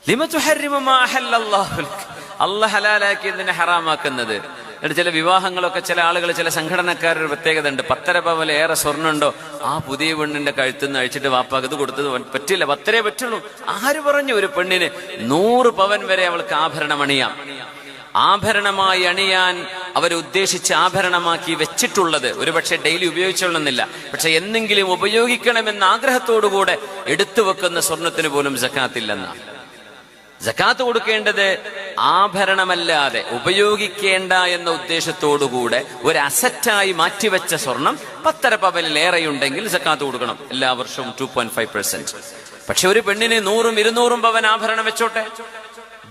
ലിമ തുഹർരിമു മാ അഹല്ലല്ലാഹു ലക, അല്ലാഹു ഹലാലാക്കിയതിനെ ഹറാമാക്കുന്നത്. എന്നിട്ട് ചില വിവാഹങ്ങളൊക്കെ ചില ആളുകൾ, ചില സംഘടനക്കാരുടെ പ്രത്യേകത ഉണ്ട്. 10 പവൻ ഏറെ സ്വർണ്ണുണ്ടോ ആ പുതിയ പെണ്ണിന്റെ കഴുത്തുനിന്ന് അഴിച്ചിട്ട് വാപ്പാക്ക് ഇത് കൊടുത്തത് പറ്റില്ല, 10 പറ്റുള്ളൂ. ആര് പറഞ്ഞു? ഒരു പെണ്ണിന് 100 പവൻ വരെ അവൾക്ക് ആഭരണം അണിയാം. ആഭരണമായി അണിയാൻ അവരുദ്ദേശിച്ച് ആഭരണമാക്കി വെച്ചിട്ടുള്ളത് ഒരുപക്ഷെ ഡെയിലി ഉപയോഗിച്ചോളുന്നില്ല, പക്ഷെ എന്തെങ്കിലും ഉപയോഗിക്കണമെന്ന ആഗ്രഹത്തോടുകൂടെ എടുത്തു വെക്കുന്ന സ്വർണത്തിന് പോലും സക്കാത്തില്ലെന്നാണ്. സക്കാത്ത് കൊടുക്കേണ്ടത് ആഭരണമല്ലാതെ ഉപയോഗിക്കേണ്ട എന്ന ഉദ്ദേശത്തോടുകൂടെ ഒരു അസറ്റായി മാറ്റിവെച്ച സ്വർണം 10 പവനിലേറെയുണ്ടെങ്കിൽ സക്കാത്ത് കൊടുക്കണം എല്ലാ വർഷവും 2.5%. പക്ഷെ ഒരു പെണ്ണിന് 100-200 പവൻ ആഭരണം വെച്ചോട്ടെ,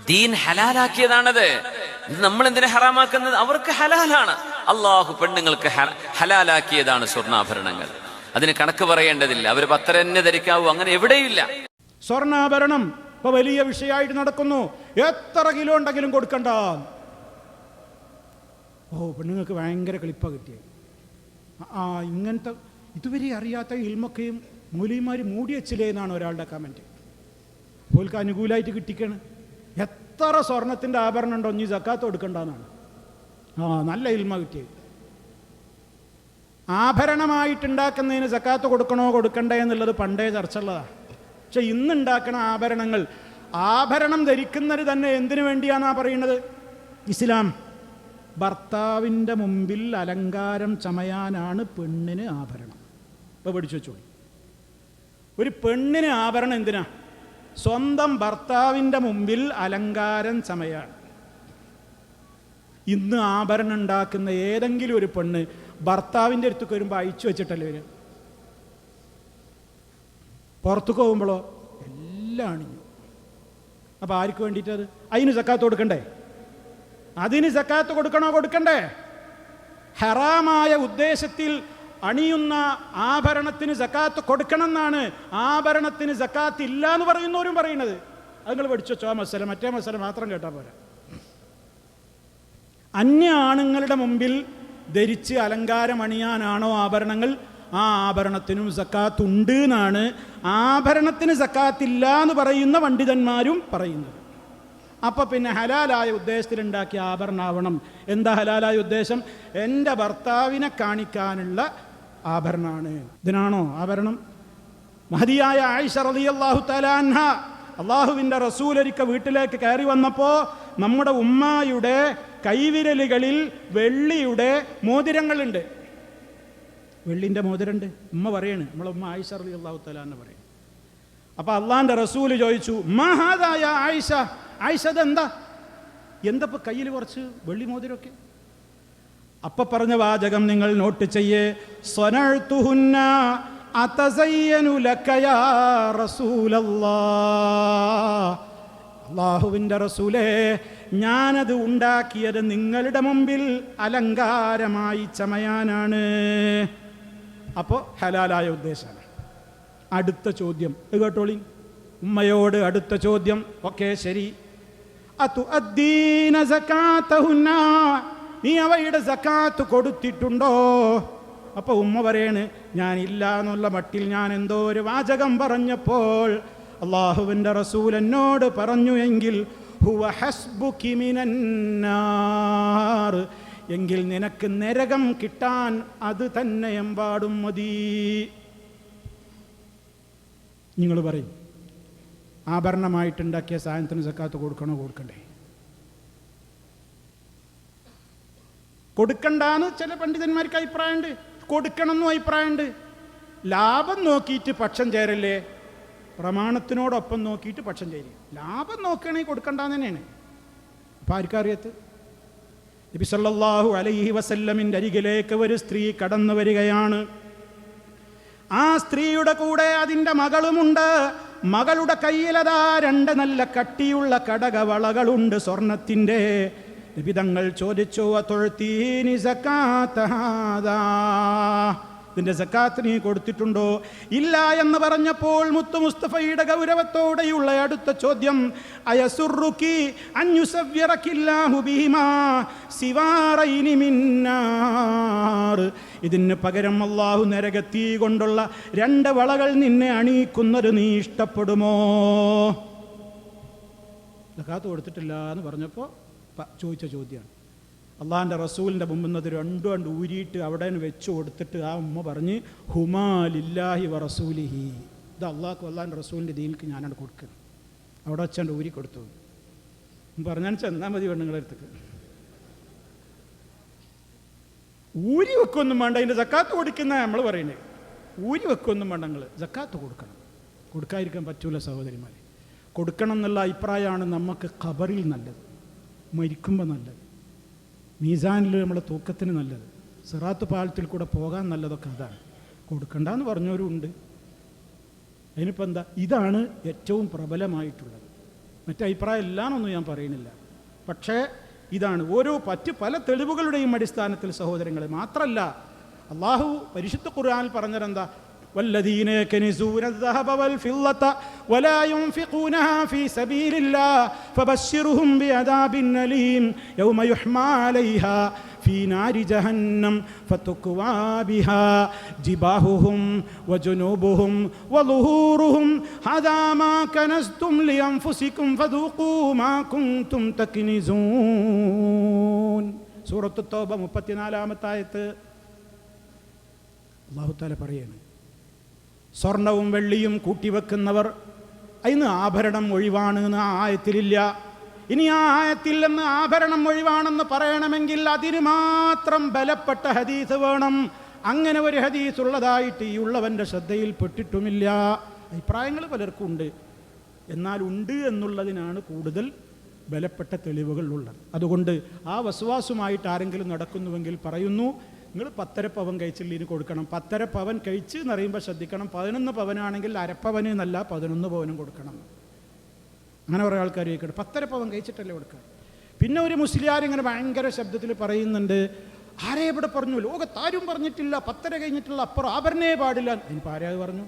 ദീൻ ഹലാലാക്കിയതാണത്. നമ്മൾ എന്തിനെ ഹറാമാക്കുന്നത്? അവർക്ക് ഹലാലാണ്. അള്ളാഹു പെണ്ണുങ്ങൾക്ക് ഹലാലാക്കിയതാണ് സ്വർണ്ണാഭരണങ്ങൾ. അതിന് കണക്ക് പറയേണ്ടതില്ല. അവർ 10 തന്നെ ധരിക്കാവൂ, അങ്ങനെ എവിടെയില്ല. സ്വർണ്ണാഭരണം ഇപ്പൊ വലിയ വിഷയമായിട്ട് നടക്കുന്നു. എത്ര കിലോ ഉണ്ടെങ്കിലും കൊടുക്കണ്ട. പെണ്ണുങ്ങൾക്ക് ഭയങ്കര കളിപ്പ കിട്ടിയത്. ഇങ്ങനത്തെ ഇതുവരെ അറിയാത്ത ഇൽമൊക്കെയും മൂലിമാര് മൂടി വെച്ചില്ലേ എന്നാണ് ഒരാളുടെ കമന്റ്. പോൽക്ക് അനുകൂലമായിട്ട് കിട്ടിക്കാണ്. എത്ര സ്വർണത്തിന്റെ ആഭരണം ഉണ്ടോ ഇനി സക്കാത്ത് കൊടുക്കണ്ടെന്നാണ്. നല്ല ഇൽമ കിട്ടിയത്. ആഭരണമായിട്ടുണ്ടാക്കുന്നതിന് സക്കാത്ത് കൊടുക്കണോ കൊടുക്കണ്ടേ എന്നുള്ളത് പണ്ടേ ചർച്ചയുള്ളതാണ്. പക്ഷെ ഇന്നുണ്ടാക്കണ ആഭരണം ധരിക്കുന്നത് തന്നെ എന്തിനു വേണ്ടിയാണെന്നാ പറയുന്നത്? ഇസ്ലാം ഭർത്താവിൻ്റെ മുമ്പിൽ അലങ്കാരം ചമയാനാണ് പെണ്ണിന് ആഭരണം. ഇപ്പോൾ പഠിച്ചു വെച്ചോളൂ. ഒരു പെണ്ണിന് ആഭരണം എന്തിനാ? സ്വന്തം ഭർത്താവിൻ്റെ മുമ്പിൽ അലങ്കാരം ചമയാണ്. ഇന്ന് ആഭരണം ഉണ്ടാക്കുന്ന ഏതെങ്കിലും ഒരു പെണ്ണ് ഭർത്താവിൻ്റെ അടുത്തേക്ക് വരുമ്പോൾ അയച്ചു വെച്ചിട്ടല്ലേ വരിക? പുറത്തേക്ക് പോകുമ്പോഴോ എല്ലാം അണിഞ്ഞു. അപ്പം ആർക്ക് വേണ്ടിയിട്ടത്? അതിന് സക്കാത്ത് കൊടുക്കണ്ടേ? അതിന് സക്കാത്ത് കൊടുക്കണോ കൊടുക്കണ്ടേ? ഹറാമായ ഉദ്ദേശത്തിൽ അണിയുന്ന ആഭരണത്തിന് സക്കാത്ത് കൊടുക്കണം എന്നാണ്. ആഭരണത്തിന് സക്കാത്ത് ഇല്ല എന്ന് പറയുന്നവരും പറയുന്നത്. അത് നിങ്ങൾ പഠിച്ചു വെച്ചോ. മസല മറ്റേ മസല മാത്രം കേട്ടാൽ പോരാ. അന്യ ആണുങ്ങളുടെ മുമ്പിൽ ധരിച്ച് അലങ്കാരം അണിയാനാണോ ആഭരണങ്ങൾ? ആ ആഭരണത്തിനും സക്കാത്ത് ഉണ്ട് എന്നാണ് ആഭരണത്തിന് സക്കാത്തില്ല എന്ന് പറയുന്ന പണ്ഡിതന്മാരും പറയുന്നത്. അപ്പം പിന്നെ ഹലാലായ ഉദ്ദേശത്തിലുണ്ടാക്കിയ ആഭരണമാവണം. എന്താ ഹലാലായ ഉദ്ദേശം? എൻ്റെ ഭർത്താവിനെ കാണിക്കാനുള്ള ആഭരണമാണ്. ഇതിനാണോ ആഭരണം? മഹദിയായ ആയിഷ റളിയല്ലാഹു തആല അൻഹ, അള്ളാഹുവിൻ്റെ റസൂൽ ഒരിക്കൽ വീട്ടിലേക്ക് കയറി വന്നപ്പോൾ നമ്മുടെ ഉമ്മായുടെ കൈവിരലുകളിൽ വെള്ളിയുടെ മോതിരങ്ങളുണ്ട്. വെള്ളിൻ്റെ മോതിരമുണ്ട്. ഉമ്മ പറയാണ്, നമ്മളെ ഉമ്മ ആയിഷ റളിയല്ലാഹു തആല അൻഹ പറയും. അപ്പോൾ അള്ളാഹിൻ്റെ റസൂൽ ചോദിച്ചു, മാ ഹാദാ യാ ആയിഷ, ആയിഷ അതെന്താ? എന്തപ്പോൾ കയ്യിൽ കുറച്ച് വെള്ളി മോതിരമൊക്കെ? അപ്പൊ പറഞ്ഞ വാചകം നിങ്ങൾ നോട്ട് ചെയ്യേ. സ്വനഅ്തുഹുന്ന അതസയ്യനു ലക യാ റസൂലല്ലാഹ്, അല്ലാഹുവിൻ്റെ റസൂലേ, ഞാനത് ഉണ്ടാക്കിയത് നിങ്ങളുടെ മുമ്പിൽ അലങ്കാരമായി ചമയാനാണ്. അപ്പോൾ ഹലാലായ ഉദ്ദേശമാണ്. അടുത്ത ചോദ്യം കേട്ടോളി, ഉമ്മയോട് അടുത്ത ചോദ്യം. ഓക്കെ, ശരി. അതുഅദ്ദീന സകാതഹുന്ന, നീ അവയുടെ സക്കാത്ത് കൊടുത്തിട്ടുണ്ടോ? അപ്പോൾ ഉമ്മ പറയാണ്, ഞാനില്ല എന്നുള്ള മട്ടിൽ ഞാൻ എന്തോ ഒരു വാചകം പറഞ്ഞപ്പോൾ അള്ളാഹുവിൻ്റെ റസൂൽ എന്നോട് പറഞ്ഞു, എങ്കിൽ ഹുവ ഹസ്ബുകി മിനന്നാർ, എങ്കിൽ നിനക്ക് നരകം കിട്ടാൻ അത് തന്നെ എമ്പാടും മതി. നിങ്ങൾ പറയും, ആഭരണമായിട്ടുണ്ടാക്കിയ സാധനത്തിന് സക്കാത്ത് കൊടുക്കണോ കൊടുക്കണ്ടേ? കൊടുക്കണ്ടെന്ന് ചില പണ്ഡിതന്മാർക്ക് അഭിപ്രായമുണ്ട്, കൊടുക്കണമെന്നും അഭിപ്രായമുണ്ട്. ലാഭം നോക്കിയിട്ട് പക്ഷം ചേരല്ലേ, പ്രമാണത്തിനോടൊപ്പം നോക്കിയിട്ട് പക്ഷം ചേരും. ലാഭം നോക്കുകയാണെങ്കിൽ കൊടുക്കണ്ടെന്ന് തന്നെയാണ്. അപ്പം ആർക്കറിയത്ത്? നബി സല്ലല്ലാഹു അലൈഹി വസല്ലമിൻ്റെ അരികിലേക്ക് ഒരു സ്ത്രീ കടന്നു വരികയാണ്. ആ സ്ത്രീയുടെ കൂടെ അതിൻ്റെ മകളുമുണ്ട്. മകളുടെ കയ്യിലതാ 2 നല്ല കട്ടിയുള്ള കടകവളകളുണ്ട് സ്വർണത്തിൻ്റെ. നബി തങ്ങൾ ചോദിച്ചു, അതൊഴുത്തീനി സക്കാത്ത ഹാദാ, ഇതിൻ്റെ സക്കാത്ത് നീ കൊടുത്തിട്ടുണ്ടോ? ഇല്ല എന്ന് പറഞ്ഞപ്പോൾ മുത്തു മുസ്തഫയുടെ ഗൗരവത്തോടെയുള്ള അടുത്ത ചോദ്യം, അയസുറുക്കി അൻയുസവ്വിറകില്ലാഹു ബിഹിമാ സിവാറൈനി മിന്നാർ, ഇതിന് പകരം അല്ലാഹു നരകത്തീ കൊണ്ടുള്ള 2 വളകൾ നിന്നെ അണിയിക്കുന്നത് നീ ഇഷ്ടപ്പെടുമോ? സക്കാത്ത് കൊടുത്തിട്ടില്ല എന്ന് പറഞ്ഞപ്പോൾ ചോദിച്ച ചോദ്യമാണ്. അള്ളാഹിൻ്റെ റസൂലിൻ്റെ മുമ്പിൽ നിന്ന് അത് രണ്ടും ഊരിയിട്ട് അവിടെ വെച്ച് കൊടുത്തിട്ട് ആ ഉമ്മ പറഞ്ഞ് ഹുമാ ലില്ലാഹി വ റസൂലിഹി, ഇത് അള്ളാഹ്ക്കും അള്ളാഹിൻ്റെ റസൂലിൻ്റെ ദീനിക്ക് ഞാനാണ് കൊടുക്കുന്നത്. അവിടെ വെച്ചാണ്ട് ഊരി കൊടുത്തു പറഞ്ഞാൽ ചെന്നാൽ മതി പെണ്ണുങ്ങളെ അടുത്തേക്ക്. ഊരി വെക്കൊന്നും വേണ്ട, അതിൻ്റെ സക്കാത്ത് കൊടുക്കുന്ന നമ്മൾ പറയുന്നത്. ഊരി വെക്കൊന്നും വേണ്ട, നിങ്ങൾ സക്കാത്ത് കൊടുക്കണം. കൊടുക്കാതിരിക്കാൻ പറ്റൂല സഹോദരിമാരെ. കൊടുക്കണം എന്നുള്ള അഭിപ്രായമാണ് നമുക്ക് ഖബറിൽ നല്ലത്, മരിക്കുമ്പോൾ നല്ലത്, മീസാനിൽ നമ്മളെ തൂക്കത്തിന് നല്ലത്, സിറാത്ത് പാലത്തിൽ കൂടെ പോകാൻ നല്ലതൊക്കെ അതാണ്. കൊടുക്കണ്ടെന്ന് പറഞ്ഞവരും ഉണ്ട്. അതിനിപ്പോൾ എന്താ, ഇതാണ് ഏറ്റവും പ്രബലമായിട്ടുള്ളത്. മറ്റേ അഭിപ്രായം ഇല്ലാന്നൊന്നും ഞാൻ പറയുന്നില്ല, പക്ഷേ ഇതാണ് ഓരോ പല തെളിവുകളുടെയും അടിസ്ഥാനത്തിൽ സഹോദരങ്ങളെ. മാത്രമല്ല അള്ളാഹു പരിശുദ്ധ ഖുർആനിൽ പറഞ്ഞതെന്താ, والذين يكنزون الذهب والفضة ولا ينفقونها في سبيل الله فبشرهم بعذاب أليم يوم يحمى عليها في نار جهنم فتكوى بها جباههم وجنوبهم وظهورهم هذا ما كنزتم لأنفسكم فذوقوا ما كنتم تكنزون. സൂറത്ത് തൗബ 34-ാമത്തെ ആയത്ത് അല്ലാഹു തആല പറയാണ്, സ്വർണവും വെള്ളിയും കൂട്ടിവെക്കുന്നവർ അതിന് ആഭരണം ഒഴിവാണ് എന്ന് ആ ആയത്തിലില്ല. ഇനി ആ ആയത്തിൽ നിന്ന് ആഭരണം ഒഴിവാണെന്ന് പറയണമെങ്കിൽ അതിന് മാത്രം ബലപ്പെട്ട ഹദീസ് വേണം. അങ്ങനെ ഒരു ഹദീസ് ഉള്ളതായിട്ട് ഈ ഉള്ളവൻ്റെ ശ്രദ്ധയിൽപ്പെട്ടിട്ടുമില്ല. അഭിപ്രായങ്ങൾ പലർക്കും ഉണ്ട്, എന്നാൽ ഉണ്ട് എന്നുള്ളതിനാണ് കൂടുതൽ ബലപ്പെട്ട തെളിവുകൾ ഉള്ളത്. അതുകൊണ്ട് ആ വസ്വാസുമായിട്ട് ആരെങ്കിലും നടക്കുന്നുവെങ്കിൽ പറയുന്നു, നിങ്ങൾ 1.5 പവൻ കഴിച്ചില്ലിന് കൊടുക്കണം. 1.5 പവൻ കഴിച്ച് എന്ന് പറയുമ്പോൾ ശ്രദ്ധിക്കണം, 11 പവനാണെങ്കിൽ അരപ്പവന് എന്നല്ല 11 പവനും കൊടുക്കണം. അങ്ങനെ കുറേ ആൾക്കാർ ചോദിക്കണം, 1.5 പവൻ കഴിച്ചിട്ടല്ലേ കൊടുക്കുക. പിന്നെ ഒരു മുസ്ലിയാർ ഇങ്ങനെ ഭയങ്കര ശബ്ദത്തിൽ പറയുന്നുണ്ട്, ആരെ ഇവിടെ പറഞ്ഞു, ലോകത്താരും പറഞ്ഞിട്ടില്ല 1.5 കഴിഞ്ഞിട്ടുള്ള അപ്പുറം ആഭരണേ പാടില്ല. ഇനിയിപ്പോൾ ആരാ പറഞ്ഞു?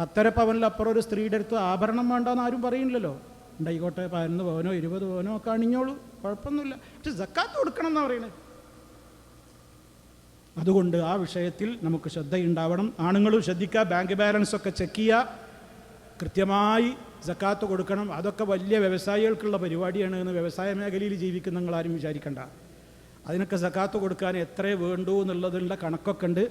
1.5 പവനിലപ്പുറം ഒരു സ്ത്രീയുടെ അടുത്ത് ആഭരണം വേണ്ടെന്ന് ആരും പറയുന്നില്ലല്ലോ. ഉണ്ടായിക്കോട്ടെ, 11 പവനോ 20 പവനോ ഒക്കെ അണിഞ്ഞോളൂ, കുഴപ്പമൊന്നുമില്ല. പക്ഷെ സക്കാത്ത് കൊടുക്കണം എന്നാണ് പറയുന്നത്. അതുകൊണ്ട് ആ വിഷയത്തിൽ നമുക്ക് ശ്രദ്ധയുണ്ടാവണം. ആണുങ്ങളും ശ്രദ്ധിക്കുക, ബാങ്ക് ബാലൻസ് ഒക്കെ ചെക്ക് ചെയ്യുക, കൃത്യമായി സക്കാത്ത് കൊടുക്കണം. അതൊക്കെ വലിയ വ്യവസായികൾക്കുള്ള പരിപാടിയാണ് എന്ന് വ്യവസായ മേഖലയിൽ ജീവിക്കുന്ന നിങ്ങളാരും വിചാരിക്കണ്ട. അതിനൊക്കെ സക്കാത്ത് കൊടുക്കാൻ എത്രേ വേണ്ടൂ എന്നുള്ളതിലുള്ള കണക്കൊക്കെ ഉണ്ട്.